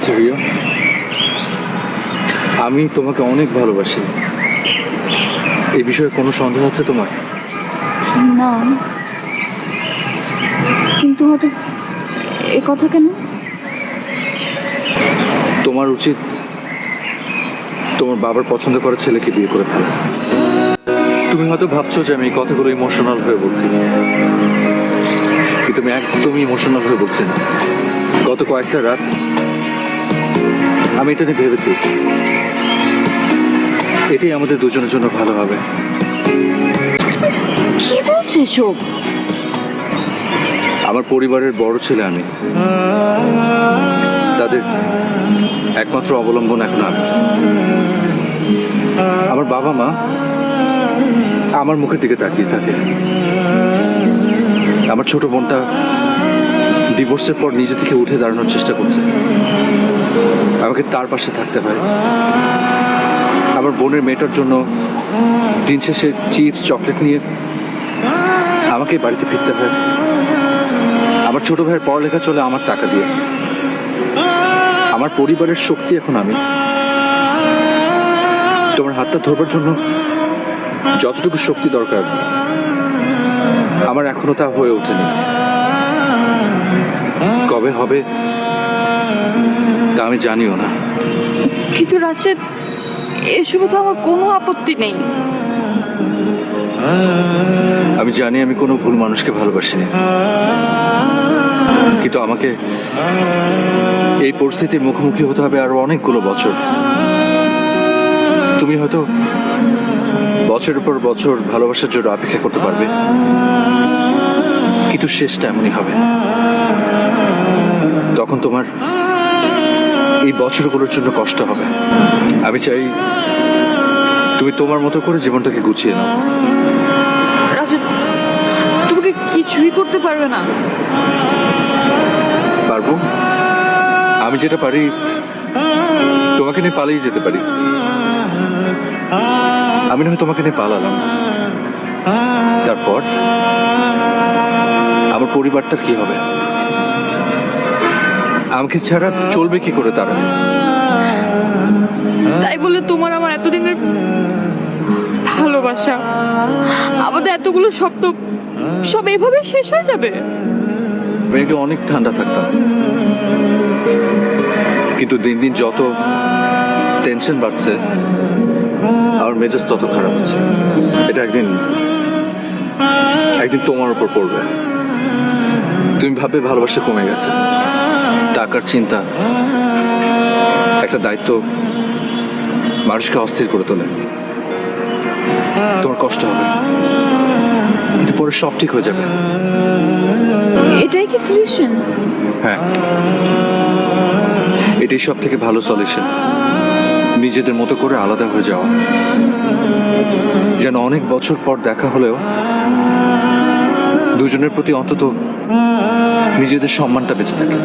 হয়েছে রিয়া? আমি তোমাকে অনেক ভালোবাসি, এই বিষয়ে কোনো সন্দেহ আছে তোমার? না, কিন্তু হঠাৎ এ কথা কেন? তোমার উচিত তোমার বাবার পছন্দ করা ছেলেকে বিয়ে করে ফেলা। তুমি হয়তো ভাবছো যে আমি এই কথাগুলো ইমোশনাল হয়ে বলছি, কিন্তু আমি একদমই ইমোশনাল হয়ে বলছি না। গত কয়েকটা রাত আমি এটা নিয়ে ভেবেছি, এটাই আমাদের দুজনের জন্য ভালো হবে। কি বলছো এসব? আমার পরিবারের বড় ছেলে আমি, তাদের একমাত্র অবলম্বন এখন আমি। আমার বাবা মা আমার মুখের দিকে তাকিয়ে থাকে। আমার ছোট বোনটা ডিভোর্সের পর নিজে থেকে উঠে দাঁড়ানোর চেষ্টা করছে, আমাকে তার পাশে থাকতে হয়। আমার বোনের মেয়েটার জন্য দিন শেষে চিপস চকলেট নিয়ে আমাকে বাড়িতে ফিরতে হয়। আমার ছোট ভাইয়ের পড়ালেখা চলে আমার টাকা দিয়ে। আমার পরিবারের শক্তি এখন আমি। তোমার হাতটা ধরবার জন্য যতটুকু শক্তি দরকার আমার এখনো তা হয়ে ওঠেনি। কবে হবে তা আমি জানিও না। কিন্তু রাশেদ, এসবে তো আমার কোনো আপত্তি নেই। আমি জানি আমি কোনো ভুল মানুষকে ভালোবাসিনি, কিন্তু আমাকে এই পরিস্থিতির মুখোমুখি হতে হবে আরো অনেকগুলো বছর। তুমি হয়তো বছরের পর বছর ভালোবাসার জন্য অপেক্ষা করতে পারবে, কিন্তু শেষটা এমনই হবে। তখন তোমার এই বছরগুলোর জন্য কষ্ট হবে। আমি চাই তুমি তোমার মতো করে জীবনটাকে গুছিয়ে নাও। রাশেদ, তোমাকে কিছুই করতে পারবে না। পারবো, আমি যেটা পারি তোমাকে নিয়ে পালিয়ে যেতে পারি। আমি না হয় তোমাকে নিয়ে পালালাম, তারপর আমার পরিবারটার কি হবে? আমাকে ছাড়া চলবে কি করে তারা? তাই বলে তোমার আমার এতদিনের ভালোবাসা, আমাদের এতগুলো স্বপ্ন সব এভাবে শেষ হয়ে যাবে? মেয়েকে অনেক ঠান্ডা থাকতাম, কিন্তু দিন দিন যত টেনশন বাড়ছে আমার মেজাজ তত খারাপ হচ্ছে। এটা একদিন তোমার উপর পড়বে। তুমি ভাববে ভালোবাসা কমে গেছে, টাকার চিন্তা, একটা দায়িত্ব মানুষকে অস্থির করে তোলে। তোমার কষ্ট হবে, কিন্তু পরে সব ঠিক হয়ে যাবে। এটাই কি সলিউশন? হ্যাঁ, এটাই সব থেকে ভালো সলিউশন। নিজেদের মতো করে আলাদা হয়ে যাওয়া, যেন অনেক বছর পর দেখা হলেও দুজনের প্রতি অন্তত নিজেদের সম্মানটা বেঁচে থাকে।